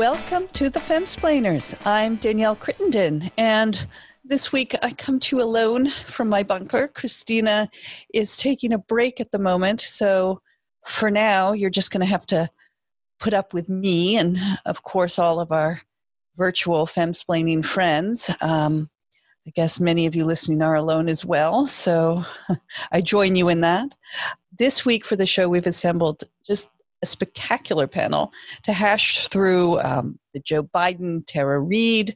Welcome to the Femsplainers. I'm Danielle Crittenden, and this week I come to you alone from my bunker. Christina is taking a break at the moment, so for now you're just going to have to put up with me and, of course, all of our virtual Femsplaining friends. I guess many of you listening are alone as well, so I join you in that. This week for the show, we've assembled just a spectacular panel to hash through the Joe Biden, Tara Reade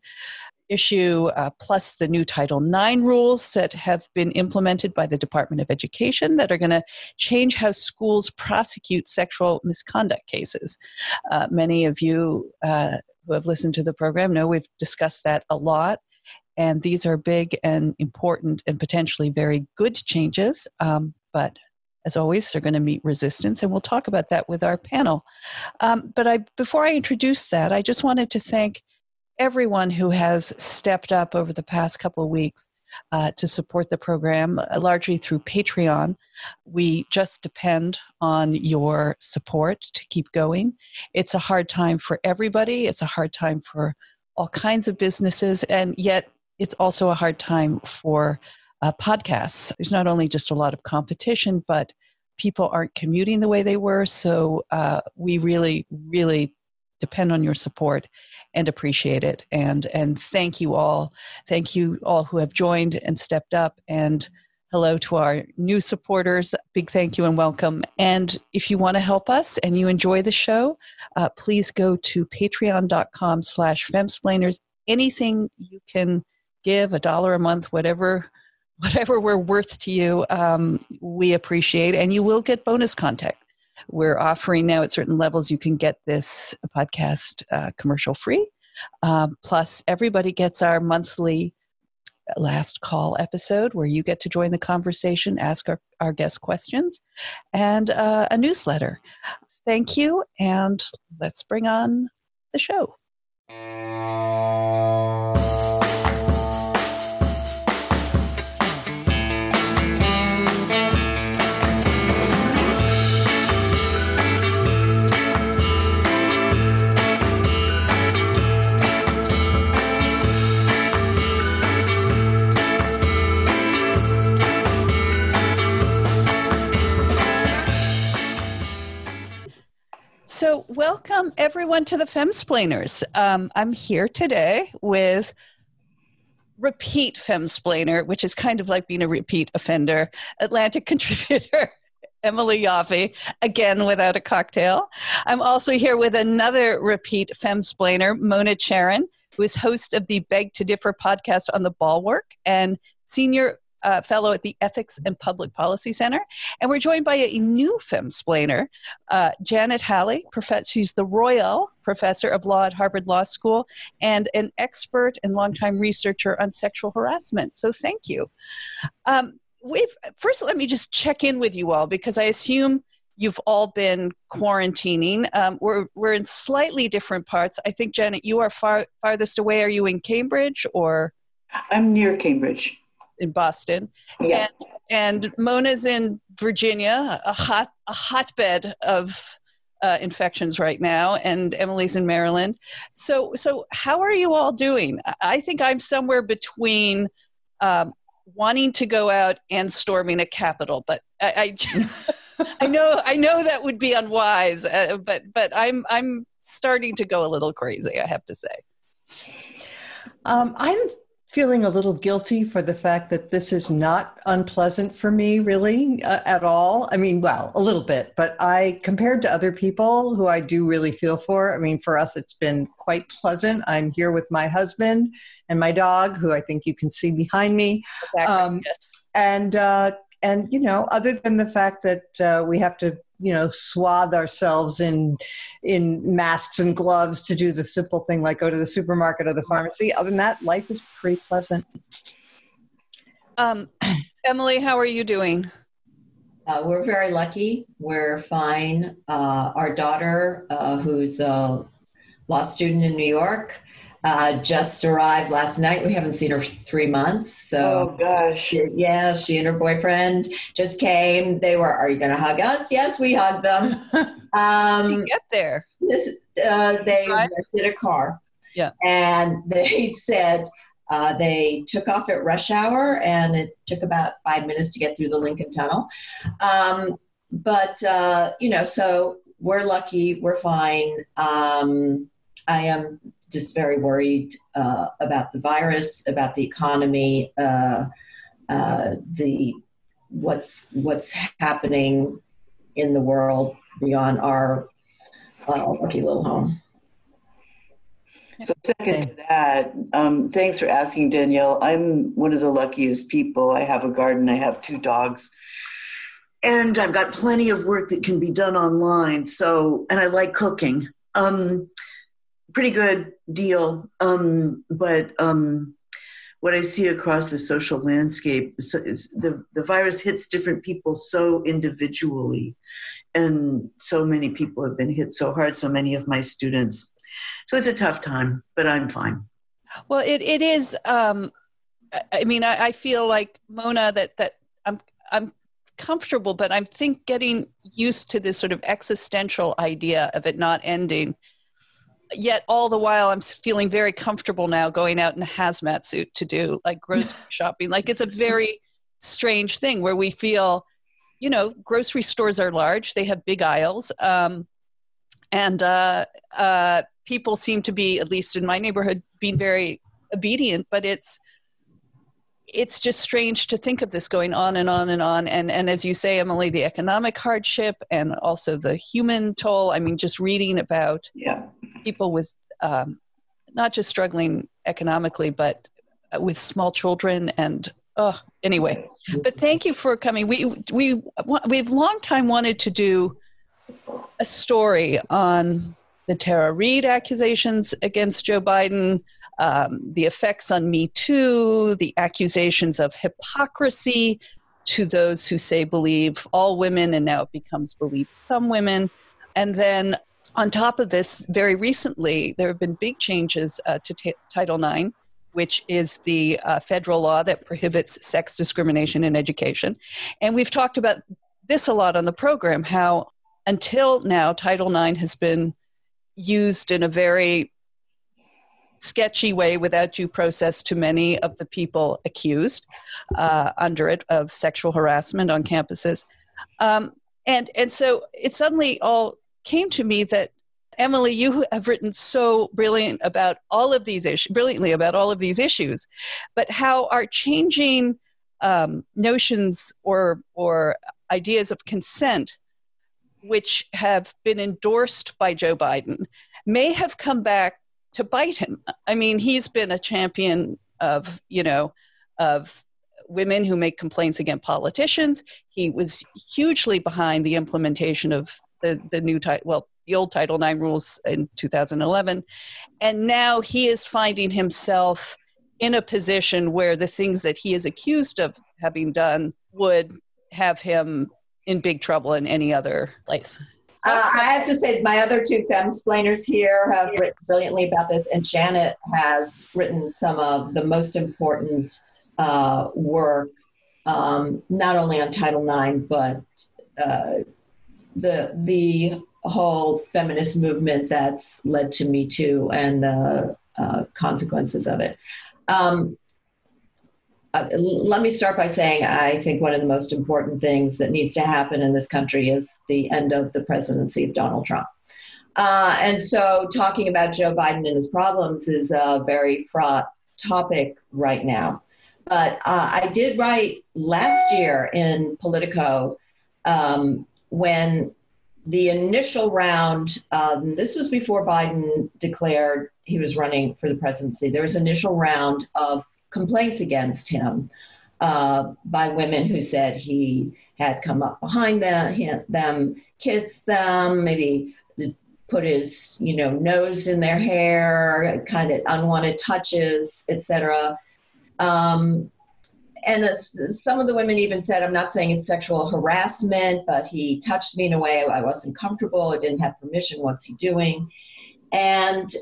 issue, plus the new Title IX rules that have been implemented by the Department of Education that are going to change how schools prosecute sexual misconduct cases. Many of you who have listened to the program know we've discussed that a lot. And these are big and important and potentially very good changes. But as always, they're going to meet resistance. And we'll talk about that with our panel. Before I introduce that, I just wanted to thank everyone who has stepped up over the past couple of weeks to support the program, largely through Patreon. We just depend on your support to keep going. It's a hard time for everybody. It's a hard time for all kinds of businesses, and yet it's also a hard time for podcasts. There's not only just a lot of competition, but people aren't commuting the way they were. So we really, really depend on your support and appreciate it. And thank you all. Thank you all who have joined and stepped up. And hello to our new supporters. Big thank you and welcome. And if you want to help us and you enjoy the show, please go to patreon.com/femsplainers. Anything you can give, $1 a month, whatever we're worth to you, we appreciate. And you will get bonus content. We're offering now at certain levels, you can get this podcast commercial free. Plus, everybody gets our monthly last call episode where you get to join the conversation, ask our guest questions, and a newsletter. Thank you, and let's bring on the show. So welcome everyone to the Femsplainers. I'm here today with repeat Femsplainer, which is kind of like being a repeat offender, Atlantic contributor Emily Yoffe, again without a cocktail. I'm also here with another repeat Femsplainer, Mona Charen, who is host of the Beg to Differ podcast on the Bulwark and senior fellow at the Ethics and Public Policy Center. And we're joined by a new Femsplainer, Janet Halley. She's the Royal Professor of Law at Harvard Law School and an expert and longtime researcher on sexual harassment. So thank you. First, let me just check in with you all, because I assume you've all been quarantining. We're in slightly different parts. I think, Janet, you are farthest away. Are you in Cambridge or? I'm near Cambridge. In Boston. Yeah. And Mona's in Virginia, a hotbed of infections right now, and Emily's in Maryland. So how are you all doing? I think I'm somewhere between wanting to go out and storming a Capitol, but I know that would be unwise, but I'm starting to go a little crazy, I have to say. I'm feeling a little guilty for the fact that this is not unpleasant for me, really, at all. I mean, well, a little bit, but compared to other people who I do really feel for, I mean, for us, it's been quite pleasant. I'm here with my husband and my dog, who I think you can see behind me. Exactly, yes. And, you know, other than the fact that we have to, you know, swathe ourselves in masks and gloves to do the simple thing like go to the supermarket or the pharmacy. Other than that, life is pretty pleasant. Emily, how are you doing? We're very lucky. We're fine. Our daughter, who's a law student in New York, just arrived last night. We haven't seen her for 3 months. So, Oh gosh. yeah, she and her boyfriend just came. They were, "Are you going to hug us?" Yes, we hugged them. Get there. They rented a car. Yeah. And they said they took off at rush hour, and it took about 5 minutes to get through the Lincoln Tunnel. So we're lucky. We're fine. I am just very worried about the virus, about the economy, what's happening in the world beyond our lucky little home. So second to that, thanks for asking, Danielle. I'm one of the luckiest people. I have a garden. I have 2 dogs. And I've got plenty of work that can be done online. So, and I like cooking. Pretty good deal. But what I see across the social landscape is the virus hits different people so individually. And so many people have been hit so hard, so many of my students. So it's a tough time, but I'm fine. Well, it is. I feel like Mona that I'm comfortable, but I think getting used to this sort of existential idea of it not ending. Yet all the while, I'm feeling very comfortable now going out in a hazmat suit to do like grocery shopping. Like it's a very strange thing where we feel, grocery stores are large; they have big aisles, and people seem to be, at least in my neighborhood, being very obedient, but it's just strange to think of this going on and on and on. And as you say, Emily, the economic hardship and also the human toll. I mean, just reading about people with not just struggling economically, but with small children and anyway. But thank you for coming. We've long time wanted to do a story on the Tara Reade accusations against Joe Biden, the effects on Me Too, the accusations of hypocrisy to those who say believe all women, and now it becomes believe some women. And then on top of this, very recently, there have been big changes to Title IX, which is the federal law that prohibits sex discrimination in education. And we've talked about this a lot on the program, how until now, Title IX has been used in a very sketchy way without due process to many of the people accused under it of sexual harassment on campuses. And so it suddenly all came to me that, Emily, you have written so brilliantly about all of these issues, but how our changing notions or ideas of consent, which have been endorsed by Joe Biden, may have come back to bite him. I mean, he's been a champion of women who make complaints against politicians. He was hugely behind the implementation of the old Title IX rules in 2011. And now he is finding himself in a position where the things that he is accused of having done would have him in big trouble in any other place. I have to say my other 2 femsplainers here have written brilliantly about this, and Janet has written some of the most important work, not only on Title IX, but the whole feminist movement that's led to Me Too and the consequences of it. Let me start by saying I think one of the most important things that needs to happen in this country is the end of the presidency of Donald Trump. And so talking about Joe Biden and his problems is a very fraught topic right now. But I did write last year in Politico when the initial round, this was before Biden declared he was running for the presidency, there was an initial round of complaints against him by women who said he had come up behind them, kissed them, maybe put his nose in their hair, kind of unwanted touches, etc. And some of the women even said, I'm not saying it's sexual harassment, but he touched me in a way I wasn't comfortable. I didn't have permission. What's he doing? And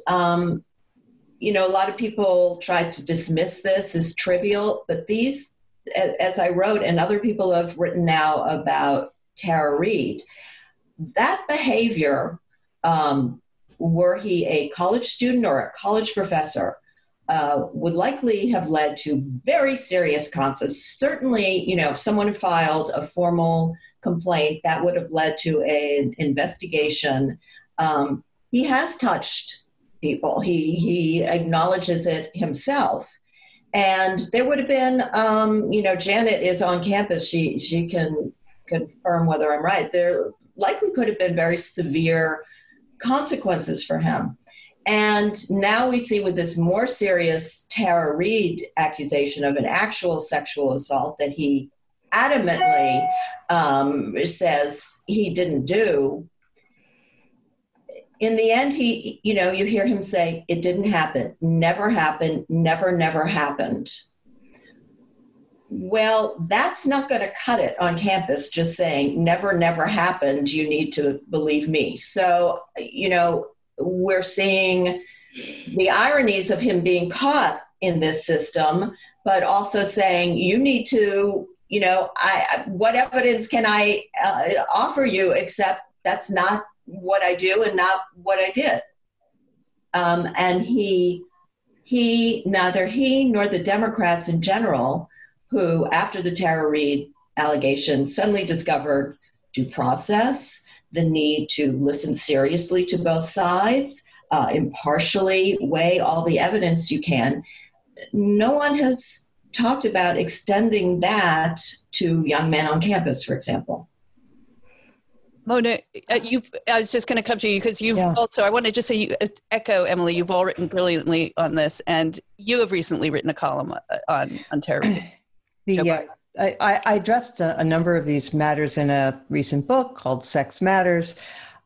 a lot of people tried to dismiss this as trivial, but these, as I wrote, and other people have written now about Tara Reade, that behavior, were he a college student or a college professor, would likely have led to very serious consequences. Certainly, if someone had filed a formal complaint, that would have led to an investigation. He has touched people. He acknowledges it himself. And there would have been, Janet is on campus. She can confirm whether I'm right. There likely could have been very severe consequences for him. And now we see with this more serious Tara Reade accusation of an actual sexual assault that he adamantly says he didn't do. In the end, you hear him say, it didn't happen, never happened, never happened. Well, that's not going to cut it on campus, just saying never happened, you need to believe me. So, we're seeing the ironies of him being caught in this system, but also saying you need to, what evidence can I offer you except that's not what I do and not what I did. And neither he nor the Democrats in general, who after the Tara Reade allegation suddenly discovered due process, the need to listen seriously to both sides, impartially weigh all the evidence you can. No one has talked about extending that to young men on campus, for example. Mona, I was just going to come to you because you've also, I want to just say, you echo, Emily, you've all written brilliantly on this, and you have recently written a column on terror. I addressed a number of these matters in a recent book called Sex Matters.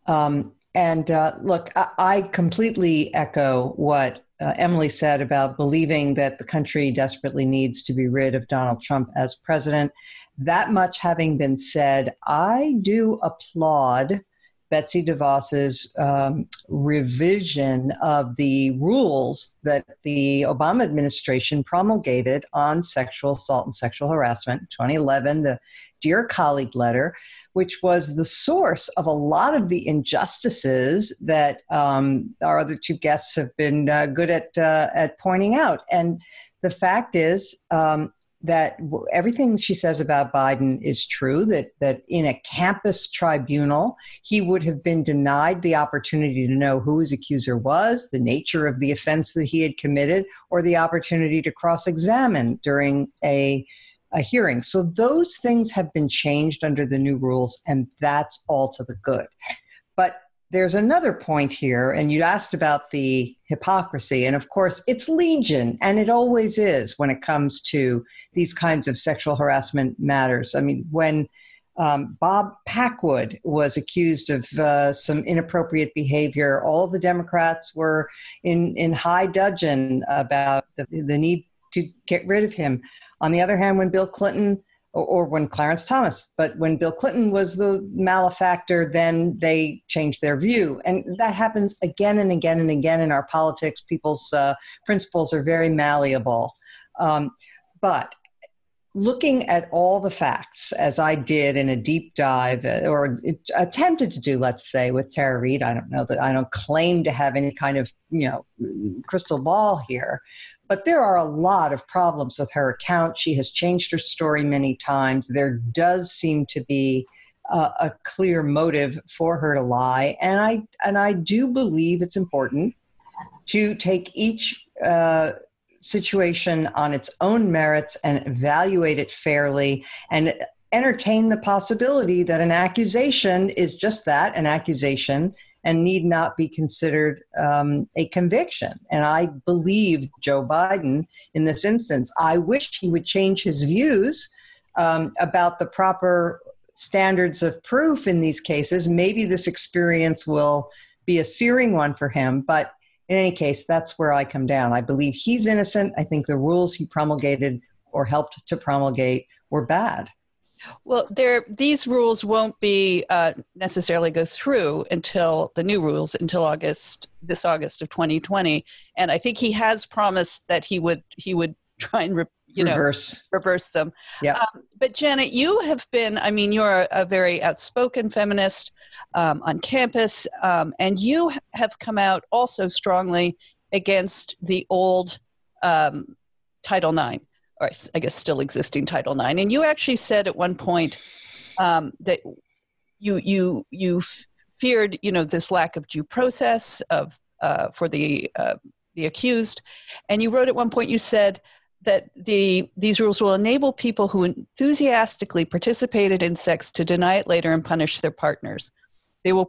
Look, I completely echo what Emily said about believing that the country desperately needs to be rid of Donald Trump as president. That much having been said, I do applaud Betsy DeVos's revision of the rules that the Obama administration promulgated on sexual assault and sexual harassment in 2011, the Dear Colleague letter, which was the source of a lot of the injustices that our other two guests have been good at pointing out. And the fact is that everything she says about Biden is true, that in a campus tribunal, he would have been denied the opportunity to know who his accuser was, the nature of the offense that he had committed, or the opportunity to cross-examine during a hearing. So those things have been changed under the new rules, and that's all to the good. But there's another point here, and you asked about the hypocrisy, and of course it's legion, and it always is when it comes to these kinds of sexual harassment matters. I mean, when Bob Packwood was accused of some inappropriate behavior, all the Democrats were in high dudgeon about the need to get rid of him. On the other hand, when Bill Clinton, or when Clarence Thomas, but when Bill Clinton was the malefactor, then they changed their view. And that happens again and again and again in our politics. People's principles are very malleable. But looking at all the facts, as I did in a deep dive, or attempted to do, let's say, with Tara Reade, I don't know that I don't claim to have any kind of, crystal ball here. But there are a lot of problems with her account. She has changed her story many times. There does seem to be a clear motive for her to lie. And I do believe it's important to take each situation on its own merits and evaluate it fairly and entertain the possibility that an accusation is just that, an accusation, and need not be considered a conviction. And I believe Joe Biden in this instance. I wish he would change his views about the proper standards of proof in these cases. Maybe this experience will be a searing one for him, but in any case, that's where I come down. I believe he's innocent. I think the rules he promulgated or helped to promulgate were bad. Well, these rules won't be necessarily go through until the new rules until this August of 2020, and I think he has promised that he would try and reverse them. Yeah. But Janet, you have been. I mean, you're a very outspoken feminist on campus, and you have come out also strongly against the old Title IX. Or I guess still existing Title IX. And you actually said at one point that you feared, this lack of due process for the accused. And you wrote at one point, you said that these rules will enable people who enthusiastically participated in sex to deny it later and punish their partners. They will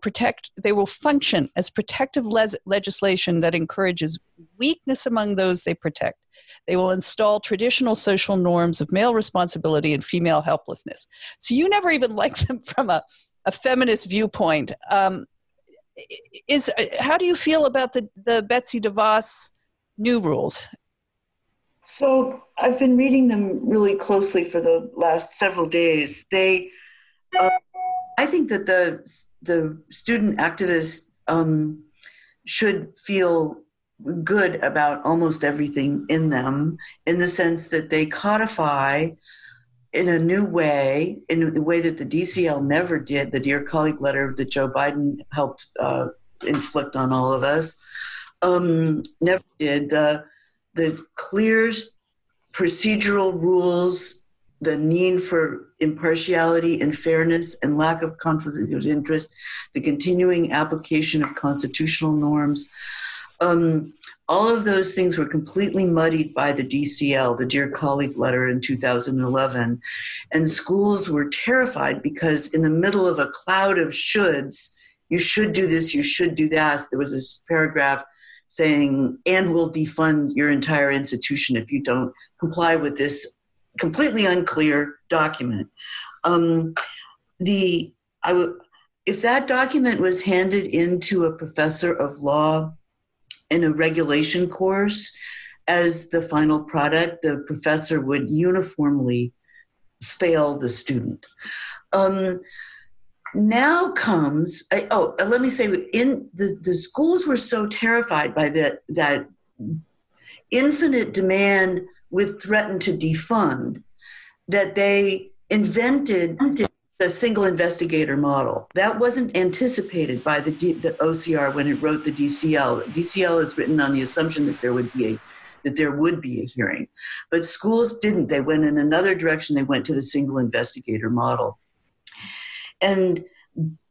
function as protective legislation that encourages weakness among those they protect. They will install traditional social norms of male responsibility and female helplessness. So you never even liked them from a feminist viewpoint. How do you feel about the Betsy DeVos new rules? So I've been reading them really closely for the last several days. I think that the student activists should feel good about almost everything in them, in the sense that they codify in a new way, in the way that the DCL never did, the Dear Colleague letter that Joe Biden helped inflict on all of us, never did. The clear procedural rules, the need for impartiality and fairness and lack of conflict of interest, the continuing application of constitutional norms, all of those things were completely muddied by the DCL, the Dear Colleague letter in 2011. And schools were terrified because in the middle of a cloud of shoulds, you should do this, you should do that, there was this paragraph saying, and we'll defund your entire institution if you don't comply with this completely unclear document. If that document was handed into a professor of law in a regulation course as the final product, the professor would uniformly fail the student. Now comes, let me say, in the schools were so terrified by that infinite demand with threatened to defund that they invented the single investigator model. That wasn't anticipated by the OCR when it wrote the DCL. DCL is written on the assumption that there would be a hearing. But schools didn't. They went in another direction. They went to the single investigator model. And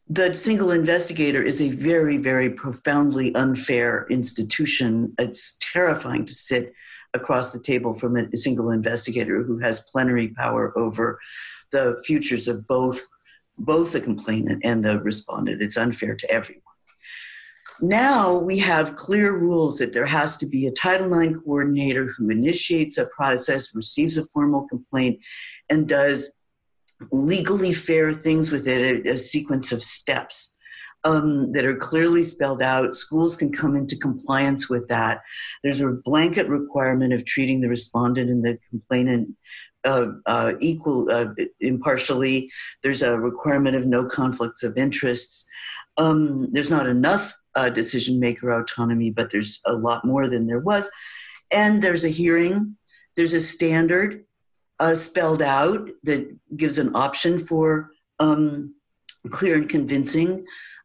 the single investigator is a very, very profoundly unfair institution. It's terrifying to sit across the table from a single investigator who has plenary power over the futures of both the complainant and the respondent. It's unfair to everyone. Now we have clear rules that there has to be a Title IX coordinator who initiates a process, receives a formal complaint, and does legally fair things with it, a sequence of steps that are clearly spelled out. Schools can come into compliance with that. There's a blanket requirement of treating the respondent and the complainant impartially. There's a requirement of no conflicts of interests. There's not enough decision maker autonomy, but there's a lot more than there was. And there's a hearing. There's a standard spelled out that gives an option for clear and convincing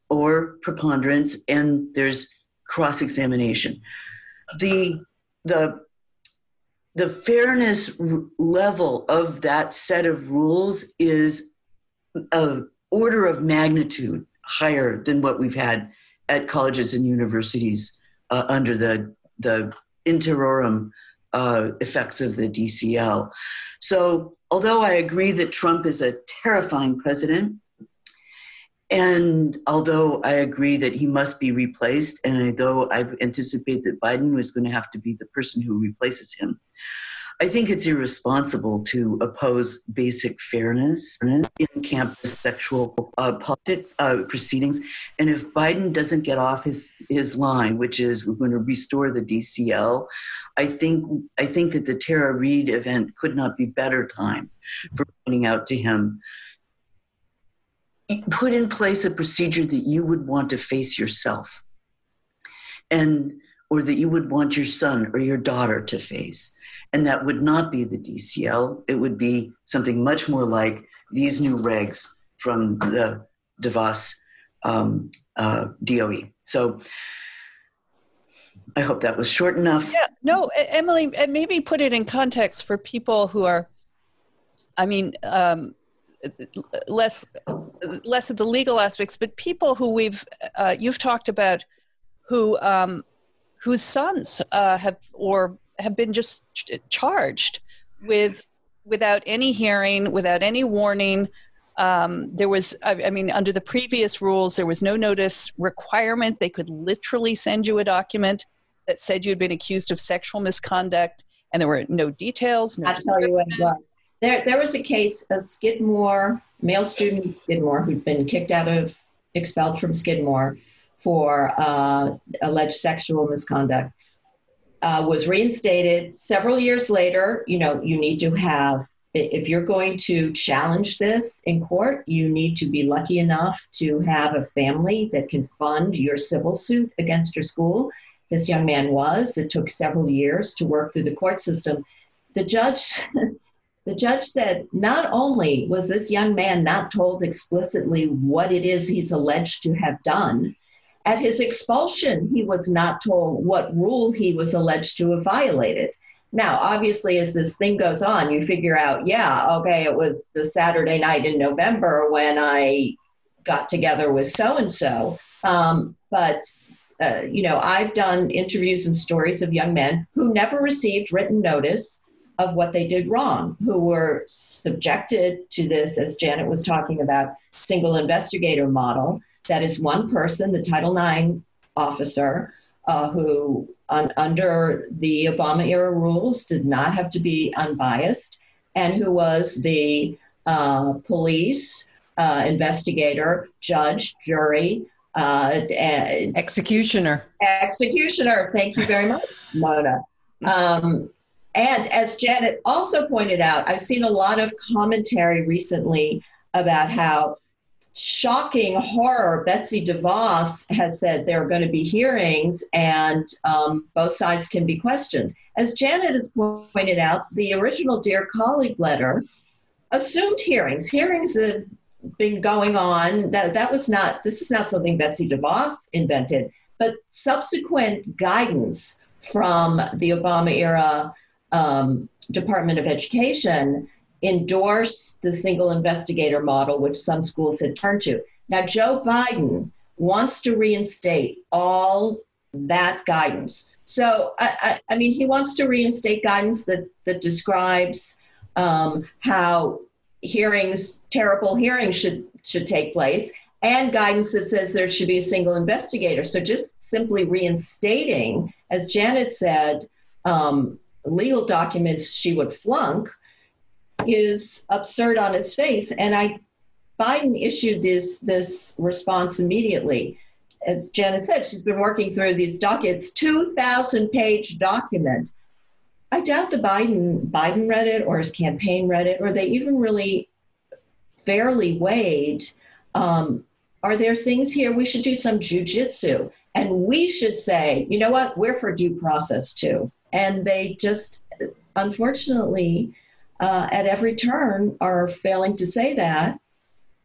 or preponderance, and there's cross-examination. The fairness level of that set of rules is an order of magnitude higher than what we've had at colleges and universities under the interim effects of the DCL. So although I agree that Trump is a terrifying president, and although I agree that he must be replaced, and although I anticipate that Biden was going to have to be the person who replaces him, I think it's irresponsible to oppose basic fairness in campus sexual politics proceedings. And if Biden doesn't get off his line, which is we're going to restore the DCL, I think that the Tara Reade event could not be better time for pointing out to him, put in place a procedure that you would want to face yourself, or that you would want your son or your daughter to face. And that would not be the DCL. It would be something much more like these new regs from the DeVos DOE. So I hope that was short enough. Yeah, no, Emily, maybe put it in context for people who are, less of the legal aspects, but people who you've talked about whose sons have been just charged without any hearing, without any warning. There was, under the previous rules, there was no notice requirement. They could literally send you a document that said you'd been accused of sexual misconduct, and there were no details. I'll tell you what it was. There was a case of Skidmore, male student at Skidmore, who'd been expelled from Skidmore for alleged sexual misconduct, was reinstated several years later. You need to have, if you're going to challenge this in court, you need to be lucky enough to have a family that can fund your civil suit against your school. This young man it took several years to work through the court system. The judge said not only was this young man not told explicitly what it is he's alleged to have done, at his expulsion, he was not told what rule he was alleged to have violated. Now, obviously, as this thing goes on, you figure out, it was the Saturday night in November when I got together with so-and-so. I've done interviews and stories of young men who never received written notice of what they did wrong, who were subjected to this, as Janet was talking about, single investigator model. That is one person, the Title IX officer, who under the Obama era rules did not have to be unbiased, and who was the police, investigator, judge, jury, and executioner. Thank you very much, Mona. And as Janet also pointed out, I've seen a lot of commentary recently about how shocking horror Betsy DeVos has said there are going to be hearings and both sides can be questioned. As Janet has pointed out, the original Dear Colleague letter assumed hearings. Hearings have been going on. This is not something Betsy DeVos invented, but subsequent guidance from the Obama era Department of Education endorsed the single investigator model, which some schools had turned to. Now, Joe Biden wants to reinstate all that guidance. So, he wants to reinstate guidance that describes how terrible hearings should take place, and guidance that says there should be a single investigator. So just simply reinstating, as Janet said, legal documents she would flunk is absurd on its face. And Biden issued this response immediately. As Janet said, she's been working through these documents, 2,000-page document. I doubt Biden read it or his campaign read it, or they even really fairly weighed, are there things here we should do some jujitsu? And we should say, you know what, we're for due process too. And they just, unfortunately, at every turn are failing to say that.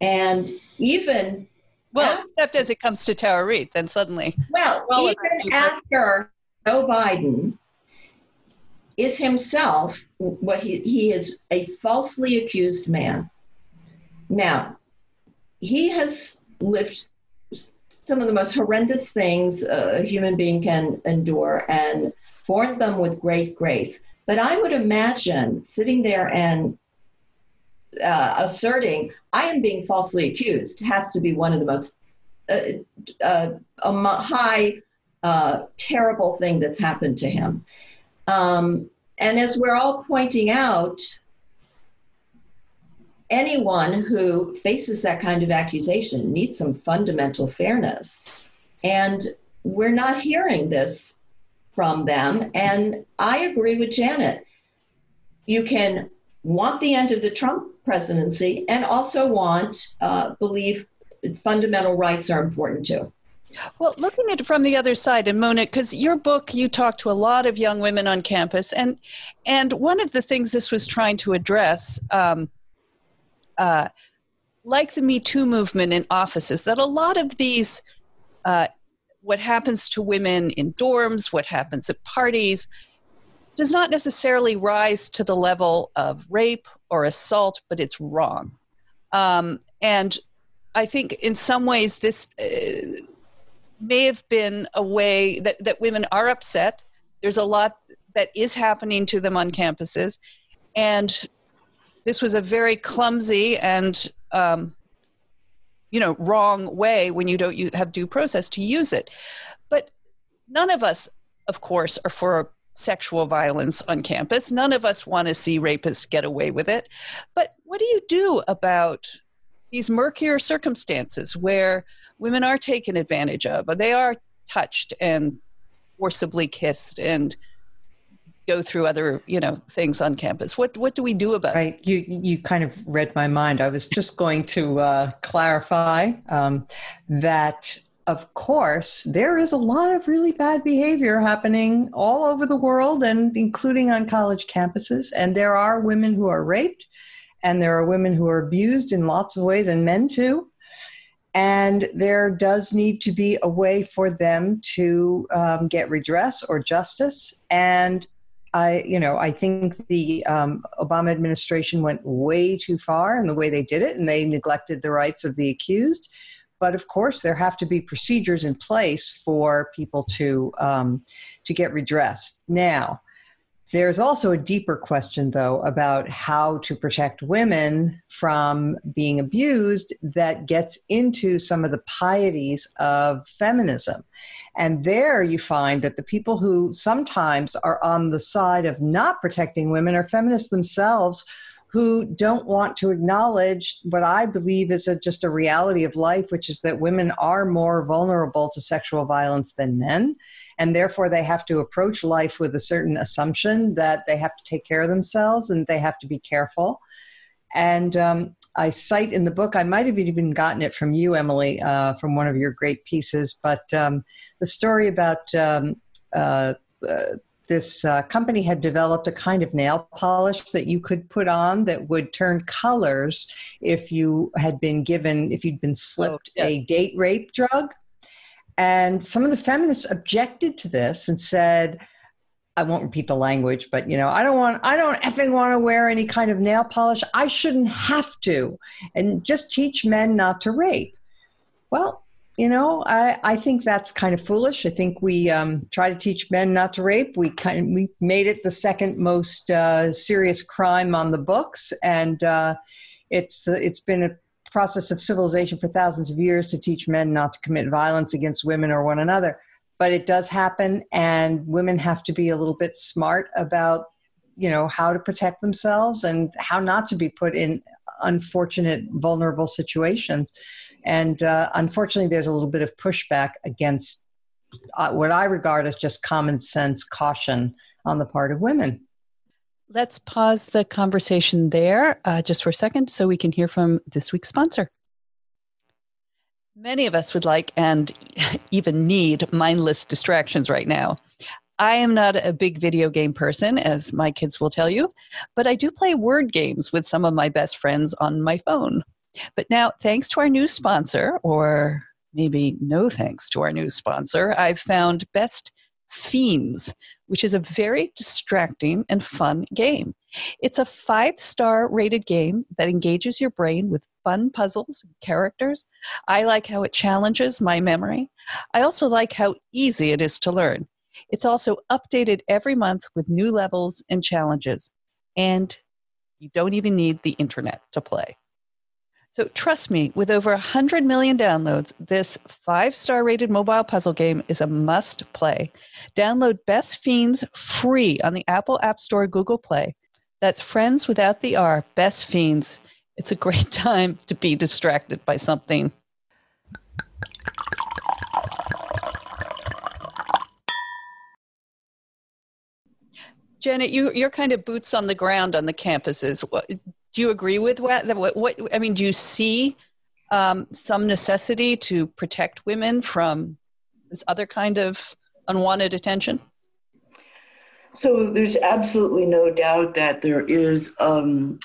And even... except as it comes to Tara Reade, then suddenly... even after Joe Biden is himself, he is a falsely accused man. Now, he has lived some of the most horrendous things a human being can endure and borne them with great grace. But I would imagine sitting there and asserting, I am being falsely accused, has to be one of the most terrible thing that's happened to him. And as we're all pointing out, anyone who faces that kind of accusation needs some fundamental fairness. And we're not hearing this from them. And I agree with Janet. You can want the end of the Trump presidency and also believe fundamental rights are important too. Well, looking at it from the other side, and Mona, because your book, you talk to a lot of young women on campus, and one of the things this was trying to address, like the Me Too movement in offices, that a lot of these, what happens to women in dorms, what happens at parties, does not necessarily rise to the level of rape or assault, but it's wrong. And I think in some ways this may have been a way that women are upset. There's a lot that is happening to them on campuses. And this was a very clumsy and, wrong way when you don't have due process to use it. But none of us, of course, are for sexual violence on campus. None of us want to see rapists get away with it. But what do you do about these murkier circumstances where women are taken advantage of, or they are touched and forcibly kissed and go through other, things on campus? What do we do about it? Right. You kind of read my mind. I was just going to clarify that, of course, there is a lot of really bad behavior happening all over the world, and including on college campuses. And there are women who are raped, and there are women who are abused in lots of ways, and men too. And there does need to be a way for them to get redress or justice. And I think the Obama administration went way too far in the way they did it, and they neglected the rights of the accused. But of course, there have to be procedures in place for people to get redressed. Now, there's also a deeper question, though, about how to protect women from being abused that gets into some of the pieties of feminism. And there you find that the people who sometimes are on the side of not protecting women are feminists themselves, who don't want to acknowledge what I believe is just a reality of life, which is that women are more vulnerable to sexual violence than men. And therefore, they have to approach life with a certain assumption that they have to take care of themselves and they have to be careful. And I cite in the book, I might have even gotten it from you, Emily, from one of your great pieces, but the story about this company had developed a kind of nail polish that you could put on that would turn colors if you'd been slipped a date rape drug. And some of the feminists objected to this and said, I won't repeat the language, but I don't effing want to wear any kind of nail polish. I shouldn't have to, and just teach men not to rape. Well, I think that's kind of foolish. I think we try to teach men not to rape. We made it the second most serious crime on the books, and it's been a process of civilization for thousands of years to teach men not to commit violence against women or one another. But it does happen, and women have to be a little bit smart about, how to protect themselves and how not to be put in unfortunate, vulnerable situations. And unfortunately, there's a little bit of pushback against what I regard as just common sense caution on the part of women. Let's pause the conversation there just for a second so we can hear from this week's sponsor. Many of us would like and even need mindless distractions right now. I am not a big video game person, as my kids will tell you, but I do play word games with some of my best friends on my phone. But now, thanks to our new sponsor, or maybe no thanks to our new sponsor, I've found Best Fiends, which is a very distracting and fun game. It's a 5-star rated game that engages your brain with fun puzzles and characters. I like how it challenges my memory. I also like how easy it is to learn. It's also updated every month with new levels and challenges. And you don't even need the internet to play. So trust me, with over 100 million downloads, this 5-star rated mobile puzzle game is a must play. Download Best Fiends free on the Apple App Store, Google Play. That's friends without the R, Best Fiends. It's a great time to be distracted by something. Janet, you're kind of boots on the ground on the campuses. Do you agree with what I mean, do you see some necessity to protect women from this other kind of unwanted attention? So there's absolutely no doubt that there is a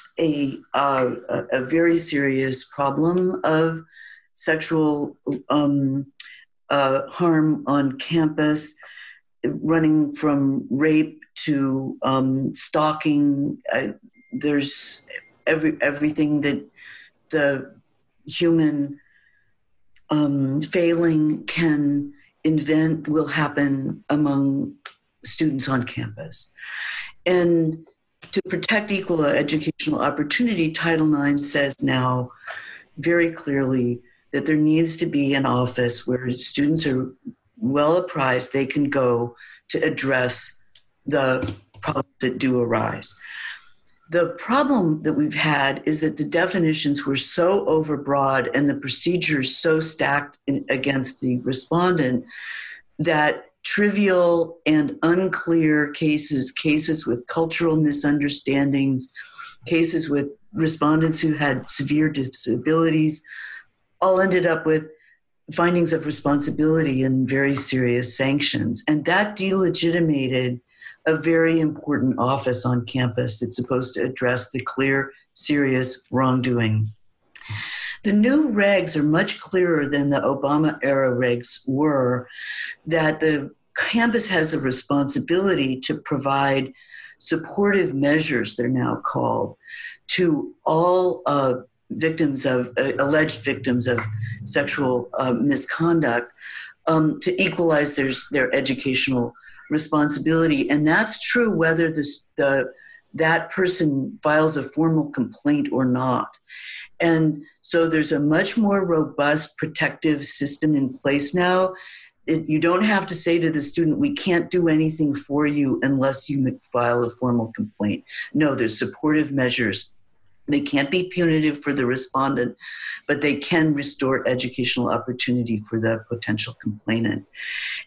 very serious problem of sexual harm on campus, running from rape to stalking. There's everything that the human failing can invent will happen among students on campus. And to protect equal educational opportunity, Title IX says now very clearly that there needs to be an office where students are well apprised they can go to address the problems that do arise. The problem that we've had is that the definitions were so overbroad and the procedures so stacked against the respondent that trivial and unclear cases with cultural misunderstandings, cases with respondents who had severe disabilities, all ended up with findings of responsibility and very serious sanctions. And that delegitimated a very important office on campus that's supposed to address the clear, serious wrongdoing. The new regs are much clearer than the Obama-era regs were, that the campus has a responsibility to provide supportive measures, they're now called, to all victims of, alleged victims of sexual misconduct, to equalize their educational responsibility. And that's true whether that person files a formal complaint or not. And so there's a much more robust protective system in place now. You don't have to say to the student, we can't do anything for you unless you file a formal complaint. No, there's supportive measures. They can't be punitive for the respondent, but they can restore educational opportunity for the potential complainant.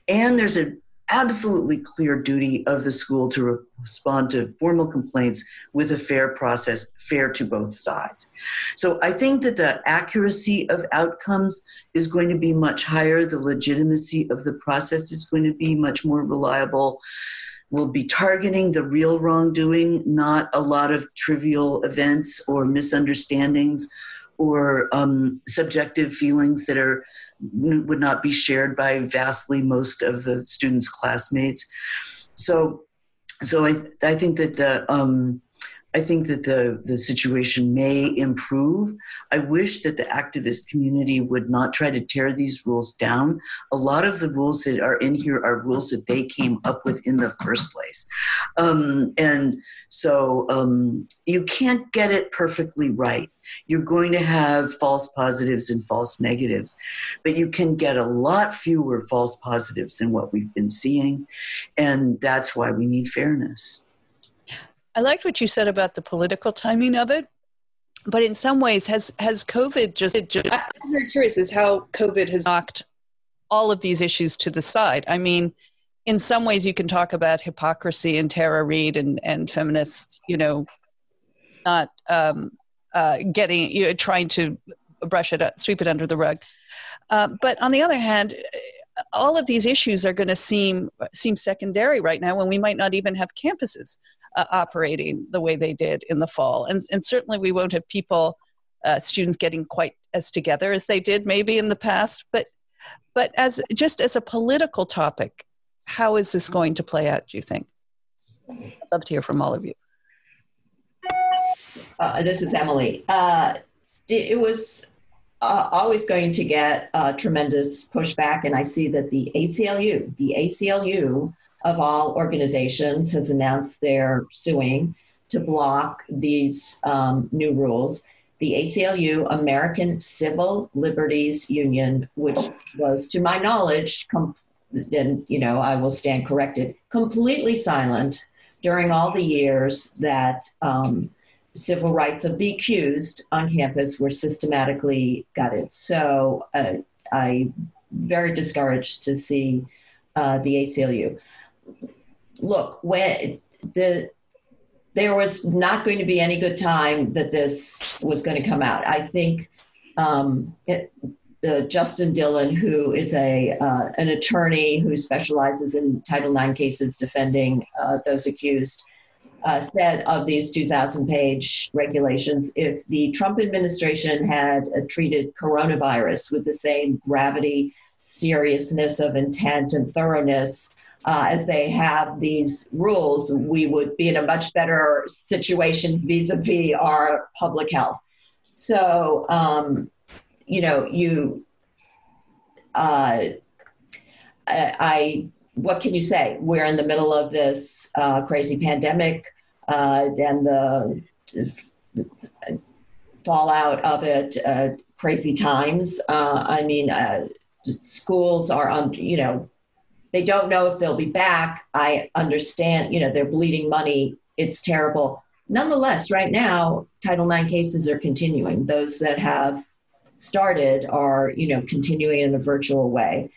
And there's an absolutely clear duty of the school to respond to formal complaints with a fair process, fair to both sides. So I think that the accuracy of outcomes is going to be much higher. The legitimacy of the process is going to be much more reliable. We'll be targeting the real wrongdoing, not a lot of trivial events or misunderstandings or subjective feelings that would not be shared by vastly most of the students' classmates. So I think that the situation may improve. I wish that the activist community would not try to tear these rules down. A lot of the rules that are in here are rules that they came up with in the first place. And so you can't get it perfectly right. You're going to have false positives and false negatives, but you can get a lot fewer false positives than what we've been seeing. And that's why we need fairness. I liked what you said about the political timing of it, but in some ways has COVID I'm very curious as how COVID has knocked all of these issues to the side. I mean, in some ways you can talk about hypocrisy and Tara Reade and feminists, not trying to sweep it under the rug. But on the other hand, all of these issues are going to seem secondary right now when we might not even have campuses operating the way they did in the fall. And certainly we won't have students getting quite as together as they did maybe in the past. But as a political topic, how is this going to play out, do you think? I'd love to hear from all of you. This is Emily. It was always going to get tremendous pushback, and I see that the ACLU of all organizations has announced they're suing to block these new rules. the ACLU, American Civil Liberties Union, which was, to my knowledge, and I will stand corrected, completely silent during all the years that civil rights of the accused on campus were systematically gutted. So I very discouraged to see the ACLU. Look, there was not going to be any good time that this was going to come out. I think Justin Dillon, who is an attorney who specializes in Title IX cases defending those accused, said of these 2,000-page regulations, if the Trump administration had treated coronavirus with the same gravity, seriousness of intent, and thoroughness as they have these rules, we would be in a much better situation vis-a-vis our public health. So, what can you say? We're in the middle of this crazy pandemic and the fallout of it, crazy times. Schools are they don't know if they'll be back. I understand, they're bleeding money. It's terrible. Nonetheless, right now, Title IX cases are continuing. Those that have started are, continuing in a virtual way.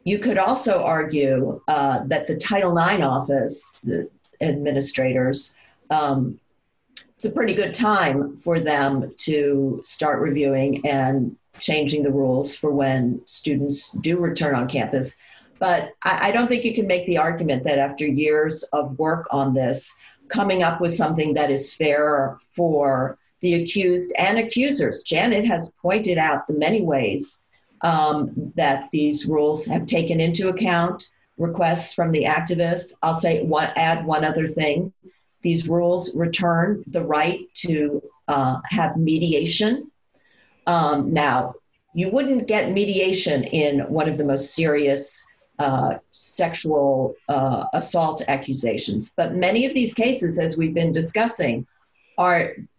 You could also argue that the Title IX office, the administrators, it's a pretty good time for them to start reviewing and changing the rules for when students do return on campus. But I don't think you can make the argument that after years of work on this, coming up with something that is fair for the accused and accusers. Janet has pointed out the many ways that these rules have taken into account requests from the activists. I'll add one other thing. These rules return the right to have mediation. Now, you wouldn't get mediation in one of the most serious sexual assault accusations. But many of these cases, as we've been discussing,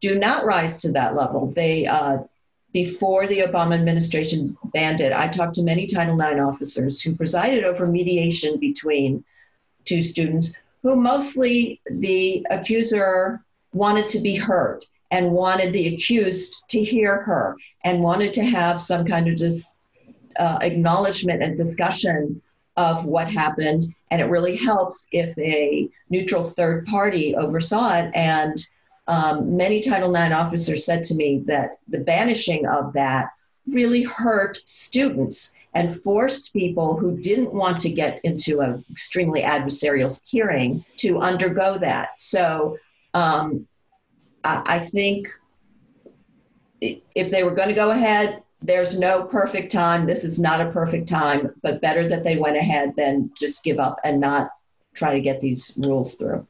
do not rise to that level. They, before the Obama administration banned it, I talked to many Title IX officers who presided over mediation between two students who mostly the accuser wanted to be heard and wanted the accused to hear her and wanted to have some kind of acknowledgement and discussion of what happened. And it really helps if a neutral third party oversaw it. And many Title IX officers said to me that the banishing of that really hurt students and forced people who didn't want to get into an extremely adversarial hearing to undergo that. So I think if they were going to go ahead, there's no perfect time. This is not a perfect time, but better that they went ahead than just give up and not try to get these rules through.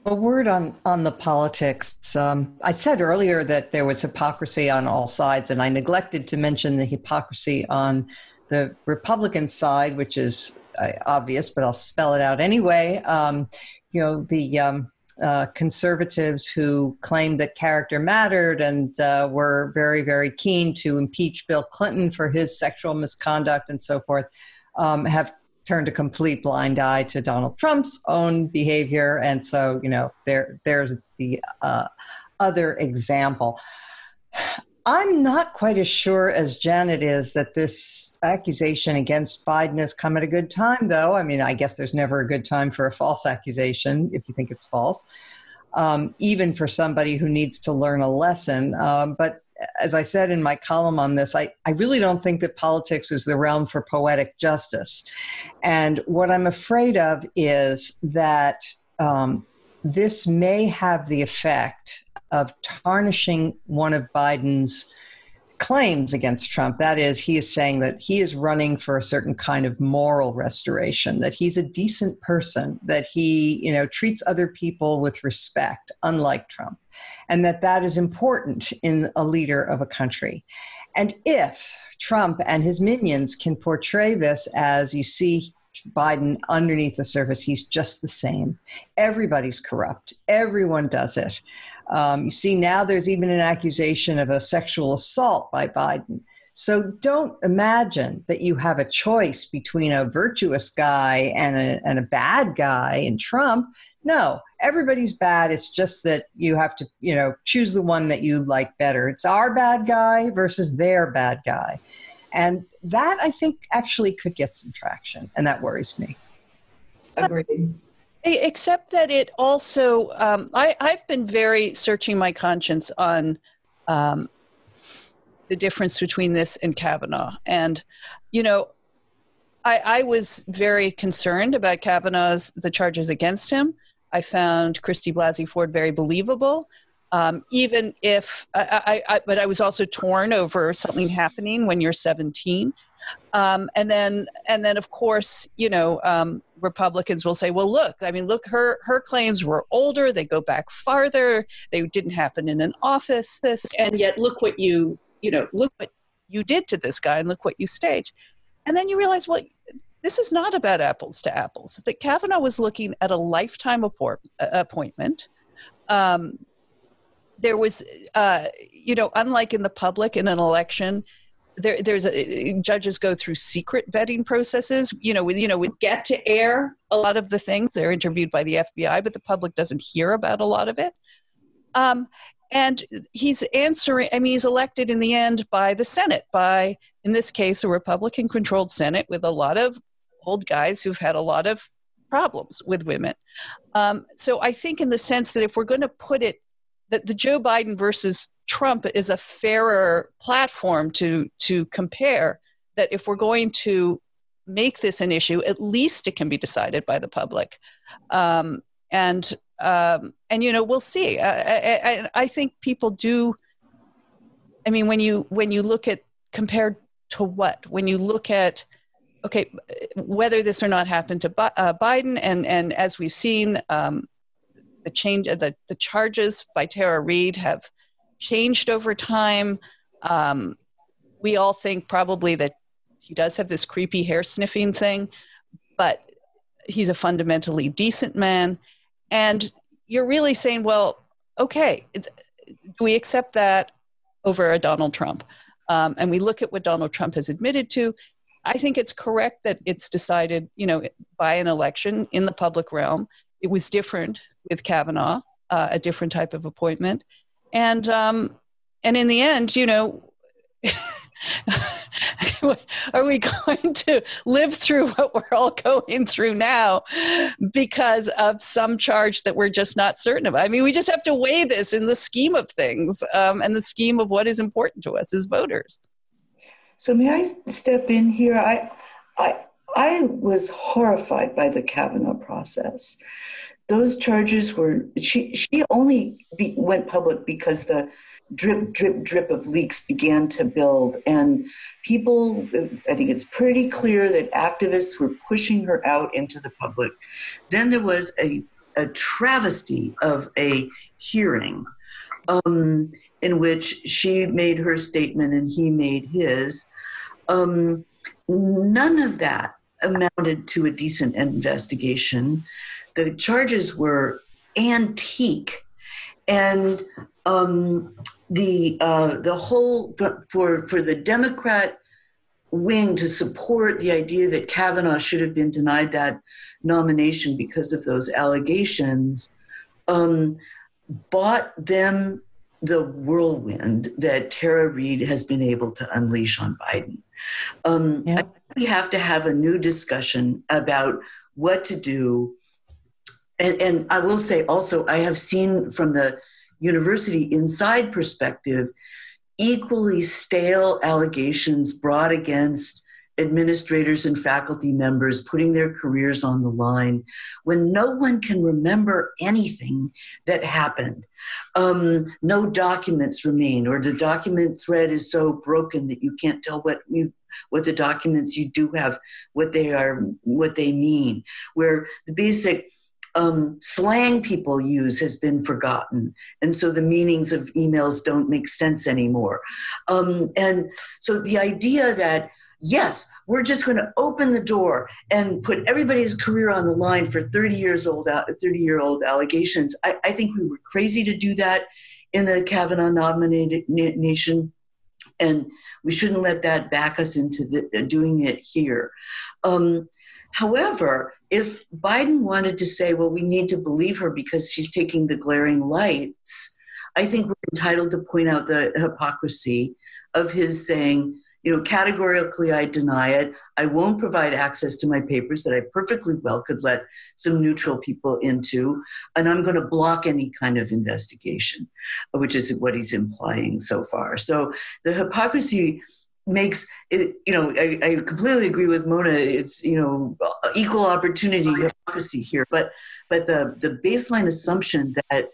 A word on the politics. I said earlier that there was hypocrisy on all sides, and I neglected to mention the hypocrisy on the Republican side, which is obvious, but I'll spell it out anyway. The conservatives who claimed that character mattered and were very, very keen to impeach Bill Clinton for his sexual misconduct and so forth, have turned a complete blind eye to Donald Trump's own behavior. And so, there's the other example. I'm not quite as sure as Janet is that this accusation against Biden has come at a good time, though. I mean, I guess there's never a good time for a false accusation if you think it's false, even for somebody who needs to learn a lesson. But as I said in my column on this, I really don't think that politics is the realm for poetic justice. And what I'm afraid of is that this may have the effect of tarnishing one of Biden's claims against Trump. That is, he is saying that he is running for a certain kind of moral restoration, that he's a decent person, that he, treats other people with respect, unlike Trump, and that is important in a leader of a country. And if Trump and his minions can portray this as, you see Biden underneath the surface, he's just the same. Everybody's corrupt. Everyone does it. You see, now there's even an accusation of a sexual assault by Biden. So don't imagine that you have a choice between a virtuous guy and a bad guy in Trump. No, everybody's bad. It's just that you have to, choose the one that you like better. It's our bad guy versus their bad guy. And that, I think, actually could get some traction. And that worries me. Agreed. Except that it also, I've been very searching my conscience on the difference between this and Kavanaugh. And, I was very concerned about the charges against him. I found Christy Blasey Ford very believable, even if, but I was also torn over something happening when you're 17. And then of course, Republicans will say, well, look, her claims were older. They go back farther. They didn't happen in an office. And yet look what look what you did to this guy and look what you staged. And then you realize, well, this is not about apples to apples. That Kavanaugh was looking at a lifetime appointment. There was, unlike in the public in an election, judges go through secret vetting processes, with get to air a lot of the things. They're interviewed by the FBI, but the public doesn't hear about a lot of it. And he's he's elected in the end by the Senate, by, in this case, a Republican-controlled Senate with a lot of old guys who've had a lot of problems with women. So I think in the sense that if we're going to put it, that the Joe Biden versus Trump is a fairer platform to compare, that if we're going to make this an issue, at least it can be decided by the public. We'll see. I think people do. When you look at compared to what, when you look at, okay, whether this or not happened to Biden, and as we've seen, the charges by Tara Reade have changed over time. We all think probably that he does have this creepy hair sniffing thing, but he's a fundamentally decent man. And you're really saying, well, okay, do we accept that over a Donald Trump? And we look at what Donald Trump has admitted to. I think it's correct that it's decided, by an election in the public realm. It was different with Kavanaugh, a different type of appointment. And in the end, are we going to live through what we're all going through now because of some charge that we're just not certain of? We just have to weigh this in the scheme of things, and the scheme of what is important to us as voters. So may I step in here? I was horrified by the Kavanaugh process. Those charges she only went public because the drip, drip, drip of leaks began to build. And people, I think it's pretty clear that activists were pushing her out into the public. Then there was a travesty of a hearing in which she made her statement and he made his. None of that amounted to a decent investigation. The charges were antique. And the whole, for the Democrat wing to support the idea that Kavanaugh should have been denied that nomination because of those allegations, bought them the whirlwind that Tara Reade has been able to unleash on Biden. I think we have to have a new discussion about what to do. And I will say also, I have seen from the university inside perspective, equally stale allegations brought against administrators and faculty members putting their careers on the line when no one can remember anything that happened. No documents remain, or the document thread is so broken that you can't tell what the documents you do have, what they mean, where the basic slang people use has been forgotten. And so the meanings of emails don't make sense anymore. And so the idea that yes, we're just going to open the door and put everybody's career on the line for 30-year-old allegations. I think we were crazy to do that in the Kavanaugh nomination, and we shouldn't let that back us into doing it here. However, if Biden wanted to say, well, we need to believe her because she's taking the glaring lights, I think we're entitled to point out the hypocrisy of his saying, categorically, I deny it. I won't provide access to my papers that I perfectly well could let some neutral people into, and I'm going to block any kind of investigation, which is what he's implying so far. So the hypocrisy makes it, I completely agree with Mona. It's, equal opportunity hypocrisy here, but the baseline assumption that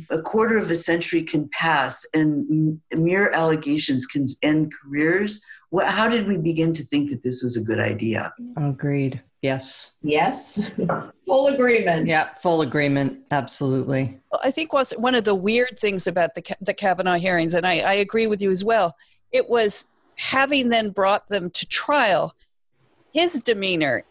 a quarter of a century can pass and mere allegations can end careers. How did we begin to think that this was a good idea? Agreed. Yes. Yes. Full agreement. Yeah, full agreement. Absolutely. Well, I think one of the weird things about the Kavanaugh hearings, and I agree with you as well, it was having then brought them to trial, his demeanor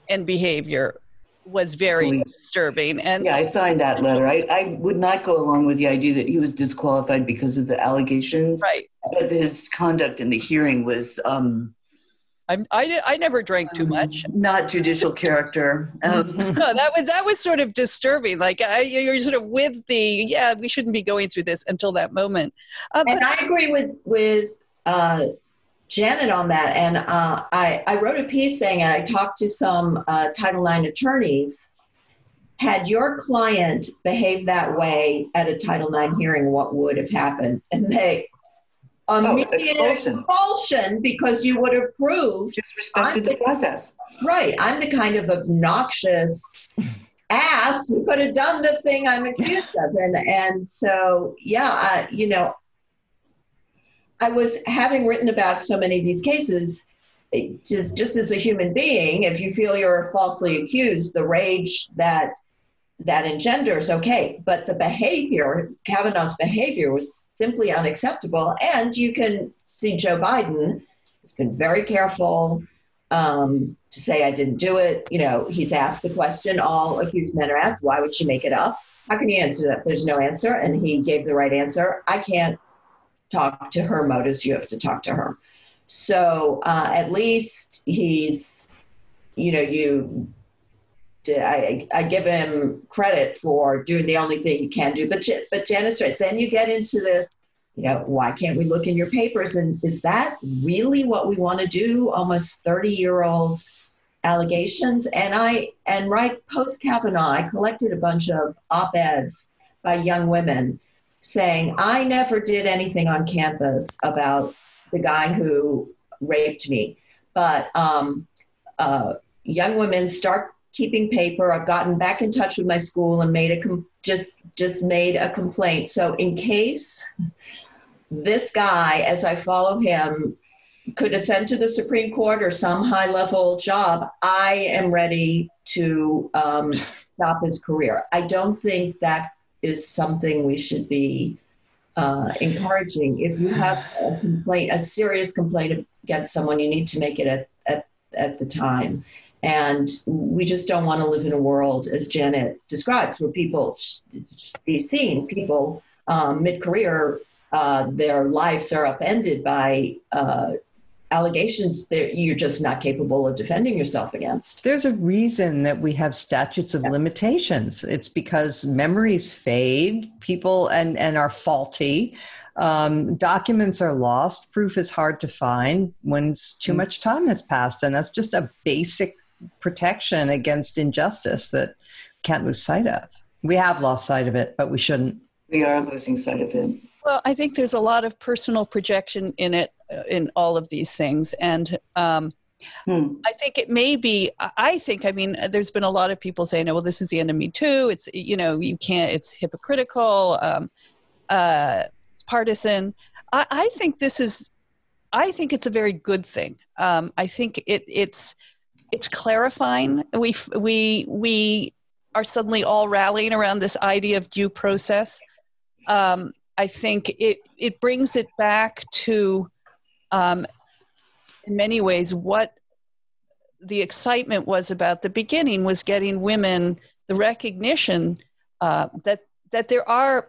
and behavior was very disturbing. And yeah, I signed that letter. I would not go along with the idea that he was disqualified because of the allegations. Right. But his conduct in the hearing was I never drank too much. Not judicial character. No, that was sort of disturbing. Like you're sort of with we shouldn't be going through this until that moment. And I agree with Janet on that. And I wrote a piece saying, and I talked to some Title IX attorneys, had your client behaved that way at a Title IX hearing, what would have happened? And they immediate expulsion because you would have proved disrespected the process. Right. I'm the kind of obnoxious ass who could have done the thing I'm accused of. And so, I was having written about so many of these cases, just as a human being, if you feel you're falsely accused, the rage that engenders, okay. But the behavior, Kavanaugh's behavior was simply unacceptable. And you can see Joe Biden has been very careful to say, I didn't do it. He's asked the question, all accused men are asked, why would she make it up? How can you answer that? There's no answer. And he gave the right answer. I can't talk to her motives. You have to talk to her. So at least he's, I give him credit for doing the only thing he can do. But Janet's right. Then you get into this, why can't we look in your papers? And is that really what we want to do? Almost 30-year-old allegations. And right post Kavanaugh, I collected a bunch of op-eds by young women saying, I never did anything on campus about the guy who raped me. But young women start keeping paper. I've gotten back in touch with my school and made just made a complaint. So in case this guy, as I follow him, could ascend to the Supreme Court or some high-level job, I am ready to stop his career. I don't think that is something we should be encouraging. If you have a complaint, a serious complaint against someone, you need to make it at the time. And we just don't want to live in a world, as Janet describes, where people be seen, people mid-career, their lives are upended by allegations that you're just not capable of defending yourself against. There's a reason that we have statutes of limitations. It's because memories fade, people and are faulty. Documents are lost. Proof is hard to find when too much time has passed. And that's just a basic protection against injustice that can't lose sight of. We have lost sight of it, but we shouldn't. We are losing sight of it. Well, I think there's a lot of personal projection in it, in all of these things. And I think it may be, there's been a lot of people saying, oh, well, this is the end of Me Too. It's, you can't, it's hypocritical, it's partisan. I think it's a very good thing. I think it's clarifying. We are suddenly all rallying around this idea of due process. I think it brings it back to in many ways, what the excitement was about the beginning was getting women the recognition that there are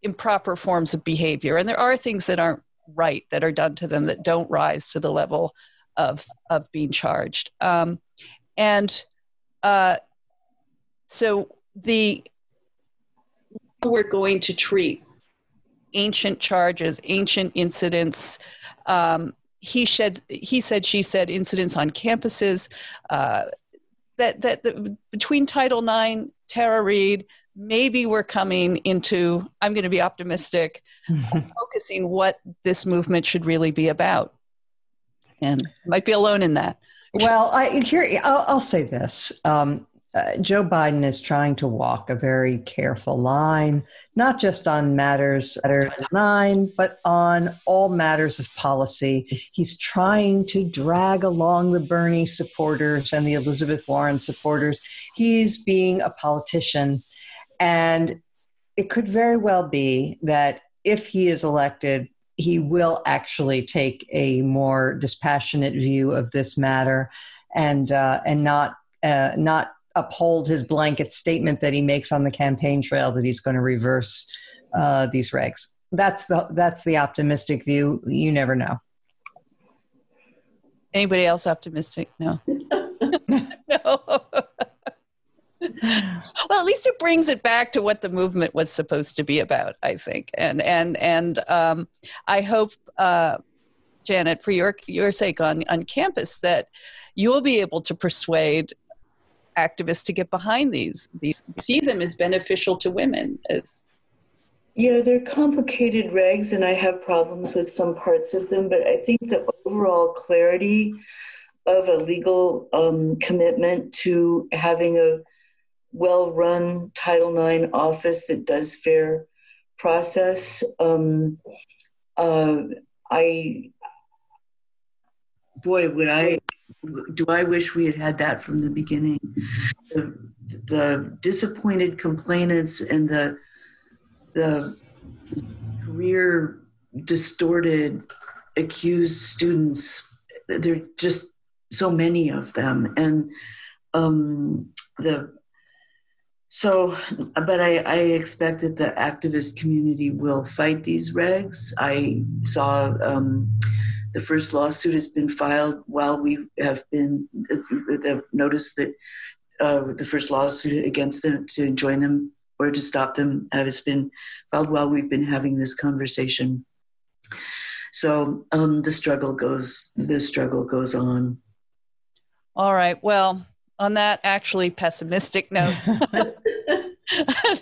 improper forms of behavior, and there are things that aren't right that are done to them that don't rise to the level of being charged. So we're going to treat ancient charges, ancient incidents. He said, she said, incidents on campuses. That between Title IX, Tara Reade, maybe we're coming into, I'm going to be optimistic, focusing what this movement should really be about. And I might be alone in that. Well, I'll say this. Joe Biden is trying to walk a very careful line, not just on matters that are Title IX, but on all matters of policy. He's trying to drag along the Bernie supporters and the Elizabeth Warren supporters. He's being a politician. And it could very well be that if he is elected, he will actually take a more dispassionate view of this matter and not uphold his blanket statement that he makes on the campaign trail that he's going to reverse these regs. That's the optimistic view. You never know. Anybody else optimistic? No. No. Well, at least it brings it back to what the movement was supposed to be about, I think. And I hope, Janet, for your sake on campus, that you'll be able to persuade activists to get behind these see them as beneficial to women. Yeah, they're complicated regs, and I have problems with some parts of them, but I think the overall clarity of a legal commitment to having a well-run Title IX office that does fair process. Do I wish we had had that from the beginning. The disappointed complainants and the career distorted accused students, there are just so many of them. And but I expect that the activist community will fight these regs. I saw the first lawsuit has been filed while we have been, the notice that the first lawsuit against them to join them or to stop them has been filed while we've been having this conversation. So the struggle goes on. All right. Well, on that actually pessimistic note, I'd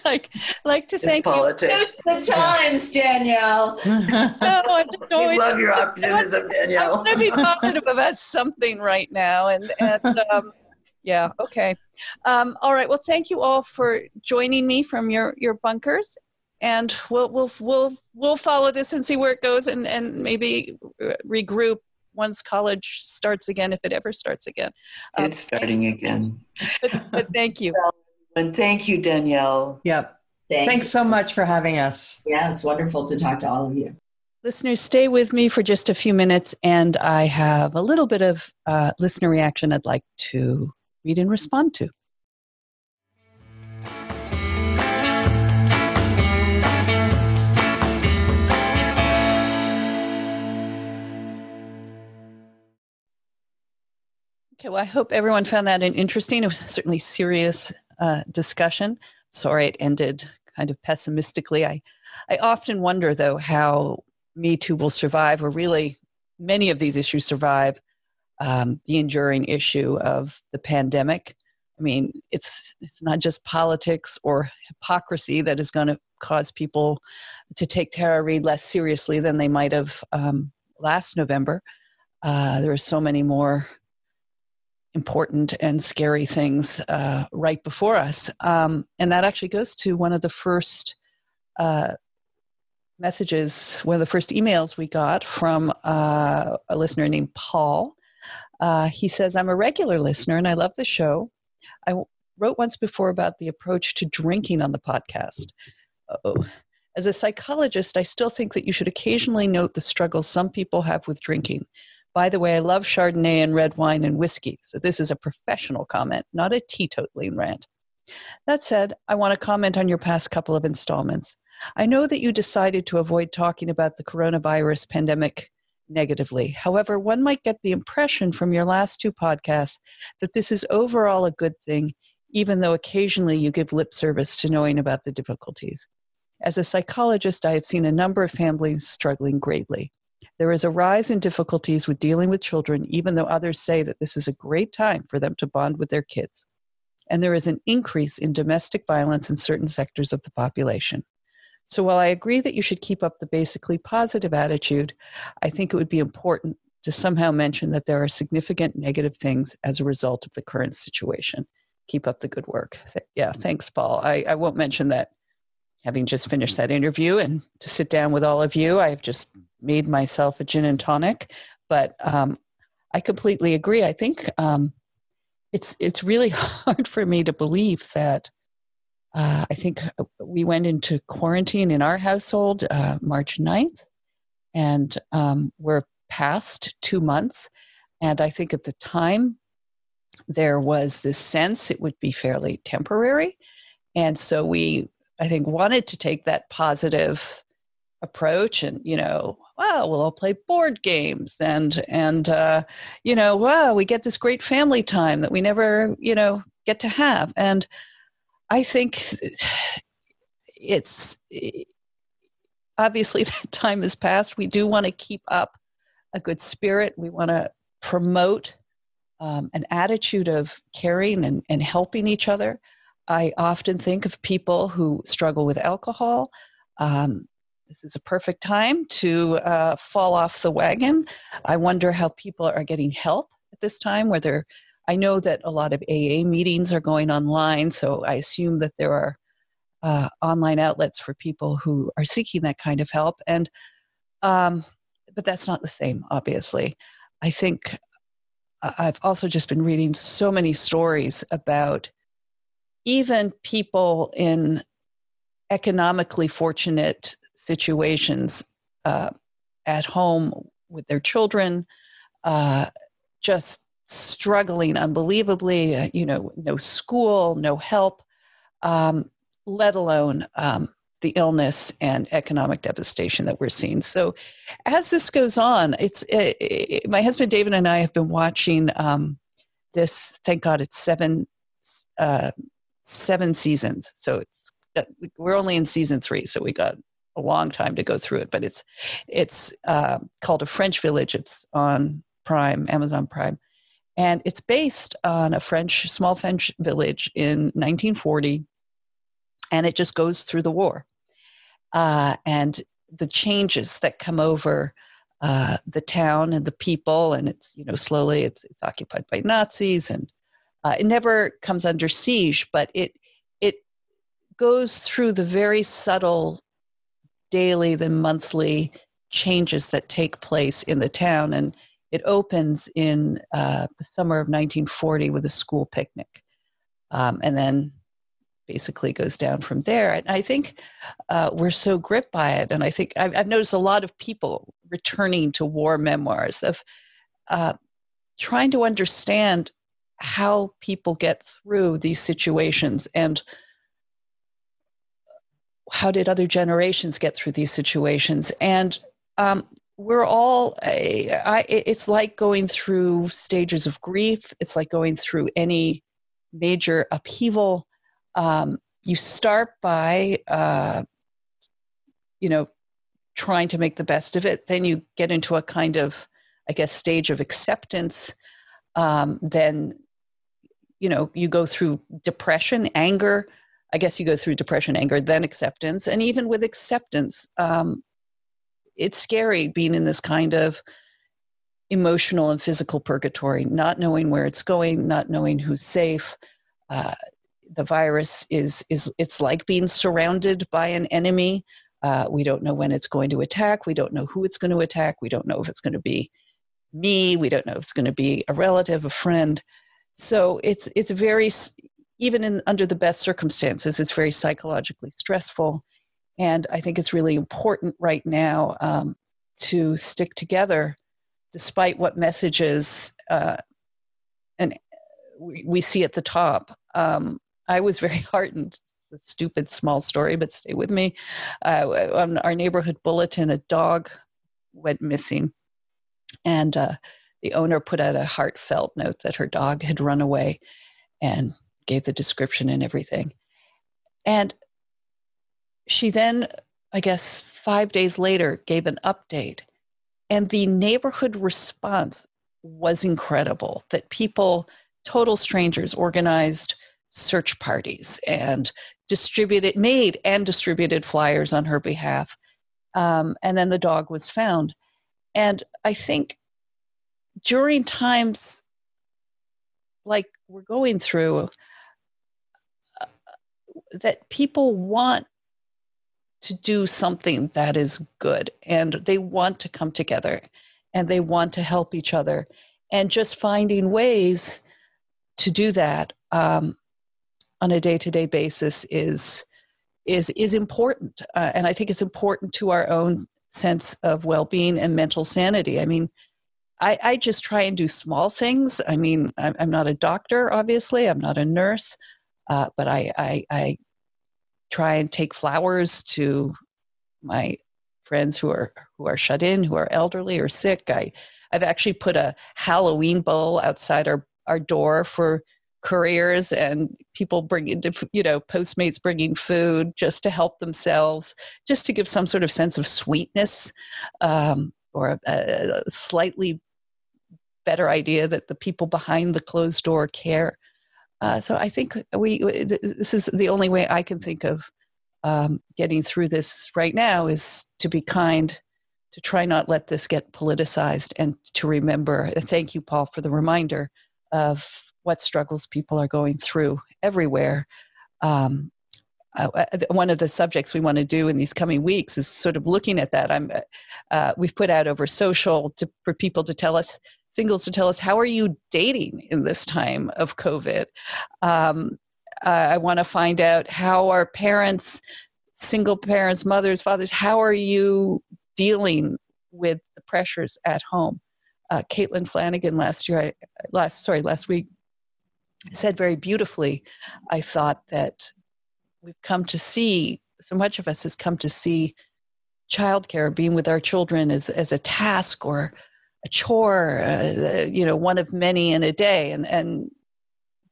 like to thank politics. you. It's the times, Danielle. No, we love your optimism, Danielle. I want to be positive about something right now, and yeah, okay. All right. Well, thank you all for joining me from your bunkers, and we'll follow this and see where it goes, and maybe regroup once college starts again, if it ever starts again. It's starting again. But thank you. And thank you, Danielle. Yep. Thanks so much for having us. Yeah, it's wonderful to talk to all of you. Listeners, stay with me for just a few minutes, and I have a little bit of listener reaction I'd like to read and respond to. Okay, well, I hope everyone found that interesting. It was certainly serious discussion. Sorry it ended kind of pessimistically. I often wonder, though, how Me Too will survive, or really many of these issues survive the enduring issue of the pandemic. I mean, it's not just politics or hypocrisy that is going to cause people to take Tara Reade less seriously than they might have last November. There are so many more important and scary things right before us. And that actually goes to one of the first messages, one of the first emails we got from a listener named Paul. He says, I'm a regular listener and I love the show. I wrote once before about the approach to drinking on the podcast. As a psychologist, I still think that you should occasionally note the struggles some people have with drinking. By the way, I love Chardonnay and red wine and whiskey. So this is a professional comment, not a teetotaling rant. That said, I want to comment on your past couple of installments. I know that you decided to avoid talking about the coronavirus pandemic negatively. However, one might get the impression from your last two podcasts that this is overall a good thing, even though occasionally you give lip service to knowing about the difficulties. As a psychologist, I have seen a number of families struggling greatly. There is a rise in difficulties with dealing with children, even though others say that this is a great time for them to bond with their kids. And there is an increase in domestic violence in certain sectors of the population. So while I agree that you should keep up the basically positive attitude, I think it would be important to somehow mention that there are significant negative things as a result of the current situation. Keep up the good work. Yeah, thanks, Paul. I won't mention that. Having just finished that interview and to sit down with all of you, I have just made myself a gin and tonic. But I completely agree. I think it's really hard for me to believe that I think we went into quarantine in our household March 9th, and we're past 2 months. And I think at the time, there was this sense it would be fairly temporary. And so we, I think, wanted to take that positive approach and, well, we'll all play board games and well, we get this great family time that we never, get to have. And I think it's obviously that time has passed. We do want to keep up a good spirit. We want to promote an attitude of caring and helping each other. I often think of people who struggle with alcohol. This is a perfect time to fall off the wagon. I wonder how people are getting help at this time, whether I know that a lot of AA meetings are going online, so I assume that there are online outlets for people who are seeking that kind of help. And but that's not the same, obviously. I think I've also just been reading so many stories about even people in economically fortunate situations at home with their children, just struggling unbelievably, no school, no help, let alone the illness and economic devastation that we're seeing. So as this goes on, my husband David and I have been watching this, thank God it's seven seasons. So we're only in season 3, so we got a long time to go through it, but it's called A French Village. It's on Prime, Amazon Prime. And it's based on a small French village in 1940, and it just goes through the war. And the changes that come over the town and the people, and it's, slowly it's occupied by Nazis, and it never comes under siege, but it goes through the very subtle daily, then monthly changes that take place in the town. And it opens in the summer of 1940 with a school picnic, and then basically goes down from there. And I think we're so gripped by it. And I think I've noticed a lot of people returning to war memoirs of trying to understand how people get through these situations and how did other generations get through these situations. And we're all, it's like going through stages of grief. It's like going through any major upheaval. You start by, trying to make the best of it. Then you get into a kind of, stage of acceptance. Then, you go through depression, anger. I guess you go through depression, anger, then acceptance. And even with acceptance, it's scary being in this kind of emotional and physical purgatory, not knowing where it's going, not knowing who's safe. The virus it's like being surrounded by an enemy. We don't know when it's going to attack. We don't know who it's going to attack. We don't know if it's going to be me. We don't know if it's going to be a relative, a friend. So it's very, even under the best circumstances, it's very psychologically stressful. And I think it's really important right now to stick together despite what messages and we see at the top, I was very heartened. It's a stupid small story, but stay with me. On our neighborhood bulletin, a dog went missing, and the owner put out a heartfelt note that her dog had run away and gave the description and everything. And she then, I guess 5 days later, gave an update. And the neighborhood response was incredible, that people, total strangers, organized search parties and made and distributed flyers on her behalf. And then the dog was found. And I think during times like we're going through, that people want to do something that is good, and they want to come together, and they want to help each other, and just finding ways to do that on a day-to-day basis is important. And I think it's important to our own sense of well-being and mental sanity. I mean, I just try and do small things. I mean, I'm not a doctor, obviously. I'm not a nurse, but I try and take flowers to my friends who are shut in, who are elderly or sick. I've actually put a Halloween bowl outside our door for couriers, and people bringing, Postmates bringing food just to help themselves, just to give some sort of sense of sweetness, or a slightly better idea that the people behind the closed door care. So I think this is the only way I can think of getting through this right now, is to be kind, to try not let this get politicized, and to remember. Thank you, Paul, for the reminder of what struggles people are going through everywhere. One of the subjects we want to do in these coming weeks is sort of looking at that. We've put out over social for people to tell us, singles to tell us, how are you dating in this time of COVID? I want to find out, how are parents, single parents, mothers, fathers, how are you dealing with the pressures at home? Caitlin Flanagan last week said very beautifully, I thought, that we've come to see, so much of us has come to see childcare, being with our children, as a task or a chore, one of many in a day. And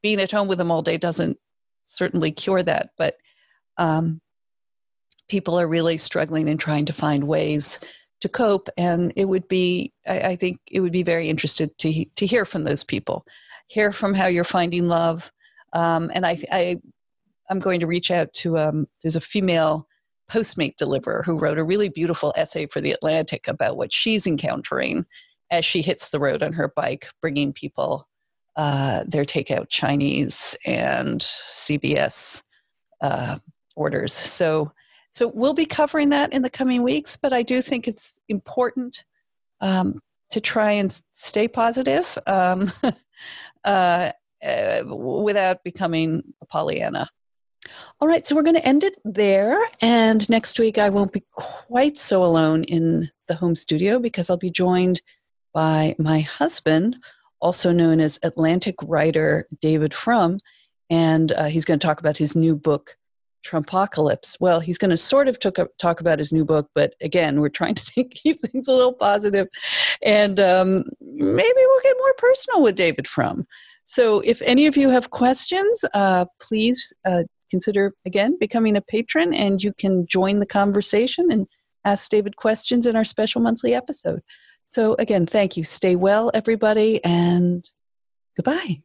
being at home with them all day doesn't certainly cure that. But people are really struggling and trying to find ways to cope. And it would be, I think it would be very interested to hear from those people, hear from how you're finding love. And I'm going to reach out to, there's a female Postmate deliverer who wrote a really beautiful essay for The Atlantic about what she's encountering as she hits the road on her bike, bringing people their takeout Chinese and CBS orders. So we'll be covering that in the coming weeks, but I do think it's important to try and stay positive without becoming a Pollyanna. All right, so we're going to end it there. And next week, I won't be quite so alone in the home studio, because I'll be joined by my husband, also known as Atlantic writer David Frum. And he's going to talk about his new book, Trumpocalypse. Well, he's going to sort of talk about his new book, but again, we're trying to keep things a little positive. And maybe we'll get more personal with David Frum. So if any of you have questions, please consider, again, becoming a patron, and you can join the conversation and ask David questions in our special monthly episode. So again, thank you. Stay well, everybody, and goodbye.